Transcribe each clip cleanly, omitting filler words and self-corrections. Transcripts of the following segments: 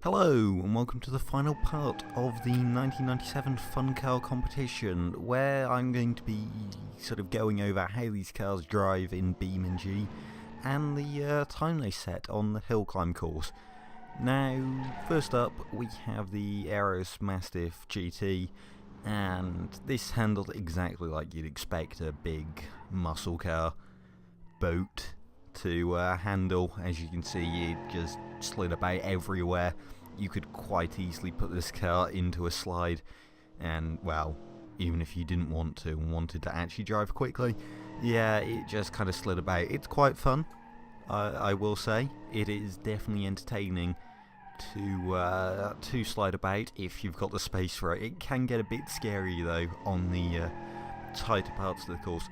Hello and welcome to the final part of the 1997 Fun Car competition, where I'm going to be sort of going over how these cars drive in BeamNG and the time they set on the hill climb course. Now, first up we have the Aeros Mastiff GT, and this handled exactly like you'd expect a big muscle car boat to handle. As you can see, it just slid about everywhere. You could quite easily put this car into a slide, and well, even if you didn't want to and wanted to actually drive quickly, yeah, it just kind of slid about. It's quite fun, I will say. It is definitely entertaining to slide about if you've got the space for it. It can get a bit scary though on the tighter parts of the course.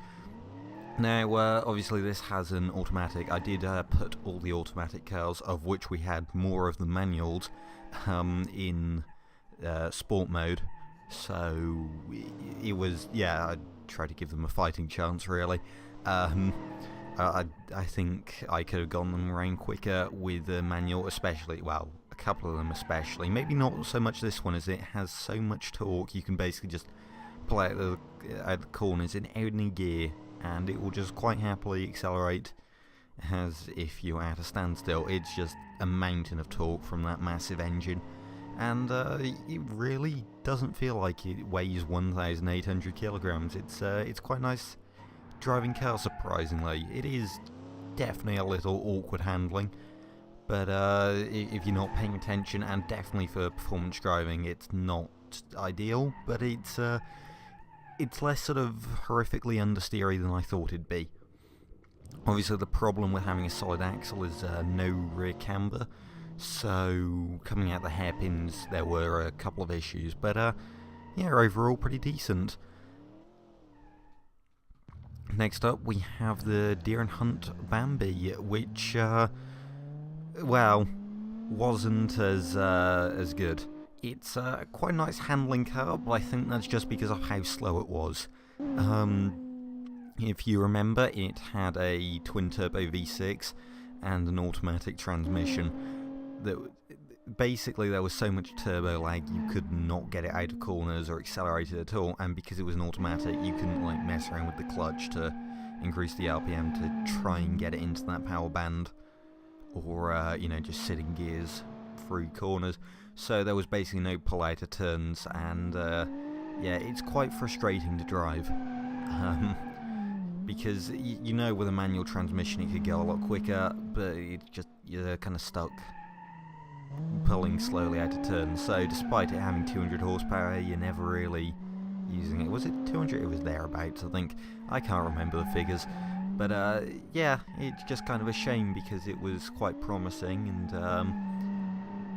Now, obviously this has an automatic. I did put all the automatic cars, of which we had more of the manuals, in sport mode, so it was, yeah, I tried to give them a fighting chance really. I think I could have gone them around quicker with the manual, especially, well, a couple of them especially. Maybe not so much this one, as it has so much torque. You can basically just pull out the corners in any gear, and it will just quite happily accelerate as if you were at a standstill. It's just a mountain of torque from that massive engine, and it really doesn't feel like it weighs 1,800 kilograms. It's quite nice driving car, surprisingly. It is definitely a little awkward handling, but if you're not paying attention, and definitely for performance driving, it's not ideal, but it's less sort of horrifically understeery than I thought it'd be. Obviously the problem with having a solid axle is no rear camber, so coming out the hairpins there were a couple of issues, but yeah, overall pretty decent. Next up we have the Deer and Hunt Bambi, which well, wasn't as good. It's quite a nice handling car, but I think that's just because of how slow it was. If you remember, it had a twin-turbo V6 and an automatic transmission. Basically, there was so much turbo lag you could not get it out of corners or accelerate it at all, and because it was an automatic, you couldn't like mess around with the clutch to increase the RPM to try and get it into that power band, or you know, just sitting gears through corners. So there was basically no pull out of turns, and yeah, it's quite frustrating to drive. Because you know, with a manual transmission it could go a lot quicker, but it's just, you're kind of stuck pulling slowly out of turns. So despite it having 200 horsepower, you're never really using it. Was it 200? It was thereabouts, I think. I can't remember the figures. But yeah, it's just kind of a shame because it was quite promising, and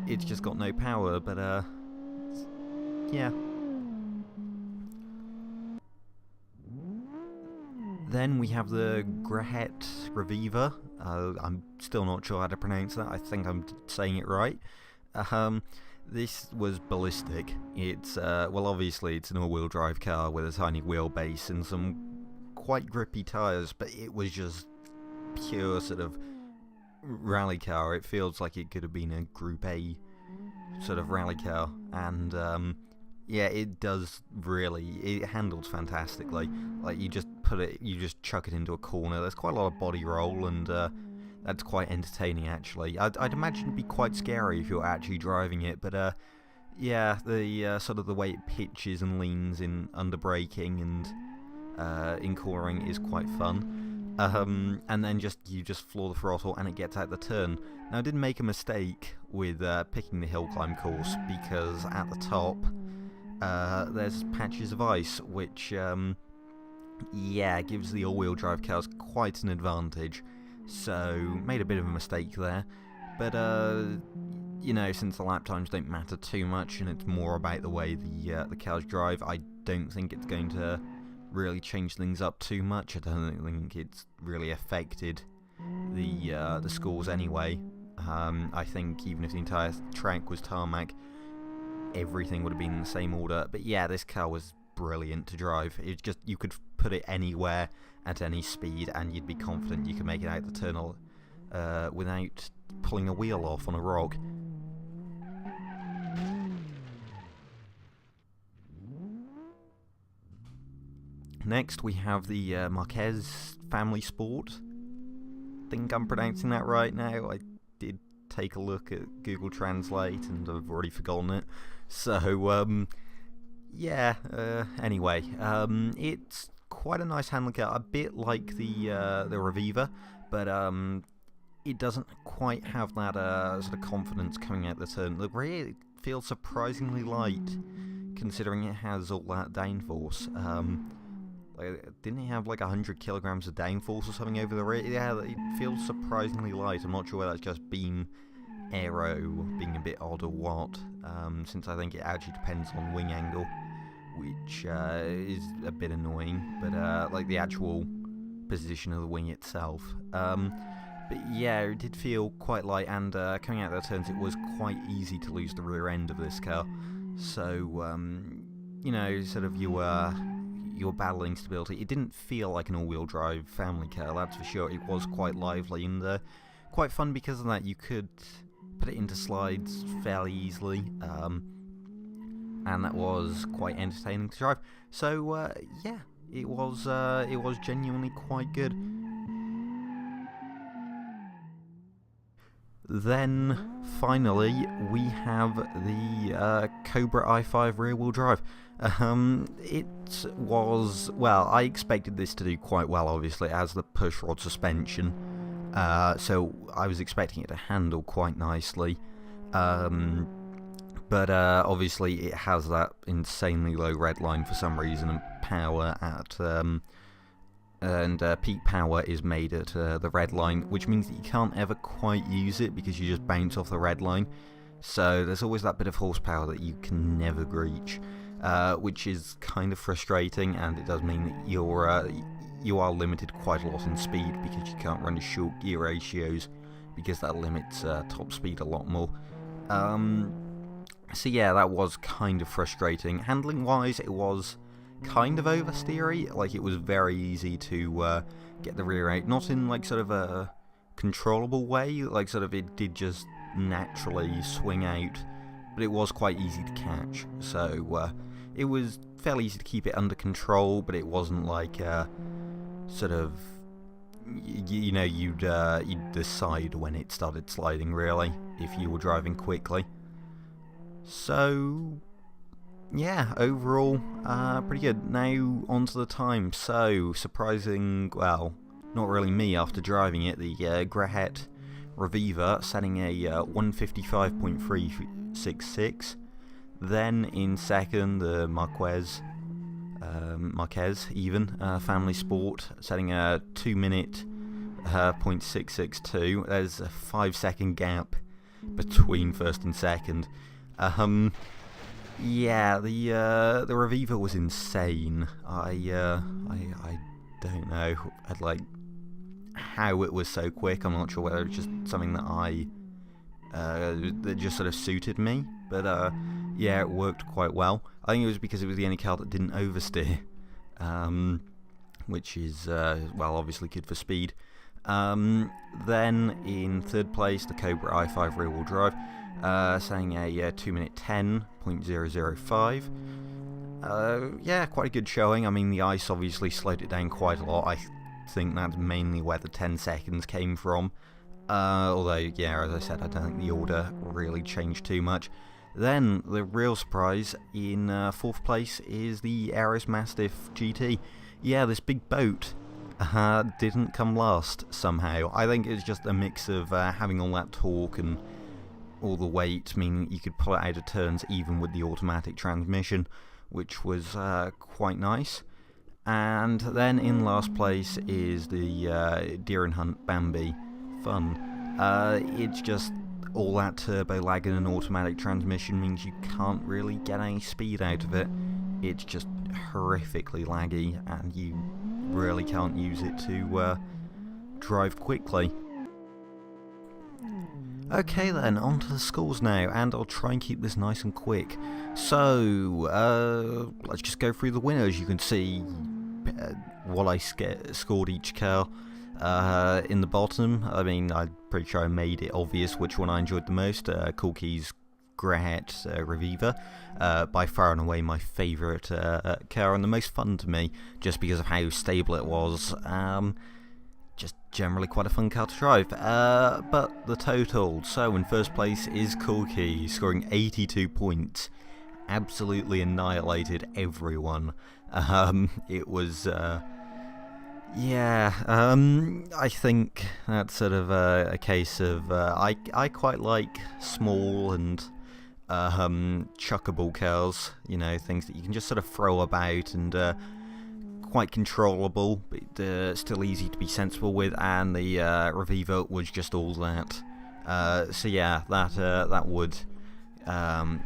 it's just got no power, but yeah. Then we have the Reviva. I'm still not sure how to pronounce that. I think I'm saying it right. This was ballistic. It's well, obviously it's an all-wheel drive car with a tiny wheelbase and some quite grippy tyres, but it was just pure sort of rally car. It feels like it could have been a Group A sort of rally car, and yeah, it does really. It handles fantastically. Like, you just chuck it into a corner. There's quite a lot of body roll, and that's quite entertaining actually. I'd imagine it'd be quite scary if you're actually driving it, but yeah, the sort of the way it pitches and leans in under braking and in cornering is quite fun. And then you just floor the throttle and it gets out the turn. Now I did make a mistake with picking the hill climb course, because at the top there's patches of ice, which yeah, gives the all-wheel drive cars quite an advantage. So made a bit of a mistake there, but you know, since the lap times don't matter too much and it's more about the way the cars drive, I don't think it's going to really change things up too much. I don't think it's really affected the scores anyway. I think even if the entire track was tarmac, everything would have been in the same order. But yeah, this car was brilliant to drive. It's just, you could put it anywhere at any speed and you'd be confident you could make it out the tunnel without pulling a wheel off on a rock. next we have the Marquez Family Sport. Think I'm pronouncing that right now. I did take a look at Google Translate and I've already forgotten it. So, yeah, anyway, it's quite a nice handling car, a bit like the Reviva, but it doesn't quite have that sort of confidence coming out the turn. The rear feels surprisingly light, considering it has all that downforce. Didn't it have like 100 kilograms of downforce or something over the rear? Yeah, it feels surprisingly light. I'm not sure whether that's just beam aero being a bit odd or what, since I think it actually depends on wing angle, which is a bit annoying, but like the actual position of the wing itself. But yeah, it did feel quite light, and coming out of the turns it was quite easy to lose the rear end of this car. So, you know, sort of you were battling stability. It didn't feel like an all-wheel drive family car, that's for sure. It was quite lively and quite fun because of that. You could put it into slides fairly easily, and that was quite entertaining to drive. So yeah, it was genuinely quite good. Then finally we have the Cobra i5 rear-wheel drive. It was, well, I expected this to do quite well. Obviously it has the pushrod suspension, so I was expecting it to handle quite nicely, but obviously it has that insanely low red line for some reason, and power at peak power is made at the red line, which means that you can't ever quite use it because you just bounce off the red line. So there's always that bit of horsepower that you can never reach, which is kind of frustrating, and it does mean that you are limited quite a lot in speed because you can't run short gear ratios, because that limits top speed a lot more. So yeah, that was kind of frustrating. Handling wise, it was kind of oversteery. Like, it was very easy to get the rear out, not in like sort of a controllable way, like sort of it did just naturally swing out, but it was quite easy to catch. So it was fairly easy to keep it under control, but it wasn't like sort of you know, you'd decide when it started sliding really if you were driving quickly. So yeah, overall, pretty good. Now, onto the time. So, surprising, well, not really me after driving it, the Grahet Reviva setting a 155.366. Then, in second, the Marquez even, Family Sport, setting a 2-minute .662. There's a 5-second gap between first and second. Yeah, the Reviva was insane. I don't know, like how it was so quick. I'm not sure whether it's just something that that just sort of suited me, but yeah, it worked quite well. I think it was because it was the only car that didn't oversteer, which is well, obviously good for speed. Then in third place, the Cobra i5 rear-wheel drive, saying a 2-minute 10.005. Yeah, quite a good showing. I mean, the ice obviously slowed it down quite a lot. I think that's mainly where the 10 seconds came from. Although, yeah, as I said, I don't think the order really changed too much. Then, the real surprise, in fourth place is the Mastiff GT. Yeah, this big boat didn't come last somehow. I think it's just a mix of having all that torque and all the weight, meaning you could pull it out of turns even with the automatic transmission, which was quite nice. And then in last place is the Deer and Hunt Bambi Fun. It's just all that turbo lag in an automatic transmission means you can't really get any speed out of it. It's just horrifically laggy, and you really can't use it to drive quickly. Okay then, on to the scores now, and I'll try and keep this nice and quick. So, let's just go through the winners. You can see what I scored each car in the bottom. I mean, I'm pretty sure I made it obvious which one I enjoyed the most. Cool Keys Grahet Reviva. By far and away my favourite car, and the most fun to me, just because of how stable it was. Just generally quite a fun car to drive. But the total, so in first place is Corky, scoring 82 points. Absolutely annihilated everyone. It was, yeah, I think that's sort of a case of, I quite like small and chuckable cars, you know, things that you can just sort of throw about and quite controllable, but still easy to be sensible with, and the Reviva was just all that. So yeah, that would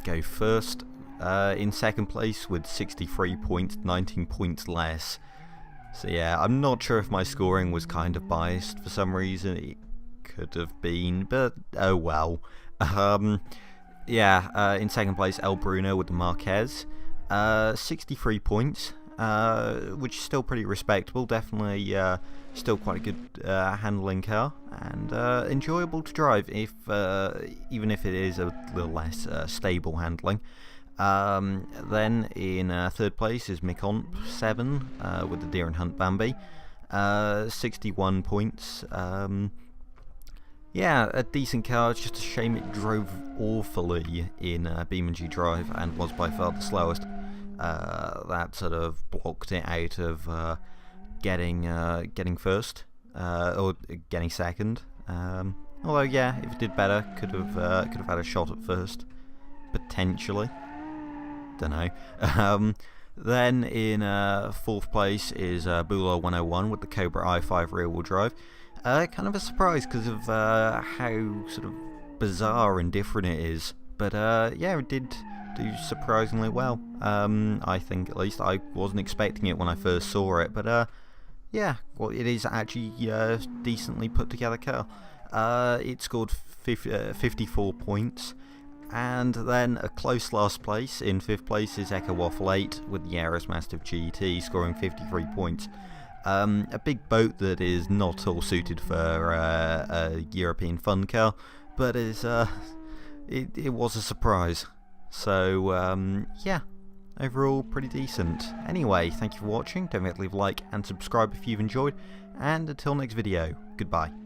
go first. In second place with 63 points, 19 points less. So yeah, I'm not sure if my scoring was kind of biased for some reason. It could have been, but oh well. Yeah, in second place, El Bruno with the Marquez. 63 points. Which is still pretty respectable, definitely still quite a good handling car, and enjoyable to drive, if even if it is a little less stable handling. Then in third place is Micomp 7 with the Deer and Hunt Bambi, 61 points. Yeah, a decent car. It's just a shame it drove awfully in BeamNG Drive and was by far the slowest. That sort of blocked it out of getting first or getting second. Although yeah, if it did better, could have had a shot at first, potentially. Don't know. Then in fourth place is Bula 101 with the Cobra i5 rear-wheel drive. Kind of a surprise because of how sort of bizarre and different it is, but yeah, it did do surprisingly well. I think, at least. I wasn't expecting it when I first saw it, but yeah, well, it is actually a decently put together car. It scored 54 points, and then a close last place. In fifth place is Echo Waffle 8 with the Mastiff GT, scoring 53 points. A big boat that is not all suited for a European fun car, but is it was a surprise. So, yeah, overall pretty decent. Anyway, thank you for watching. Don't forget to leave a like and subscribe if you've enjoyed, and until next video, goodbye.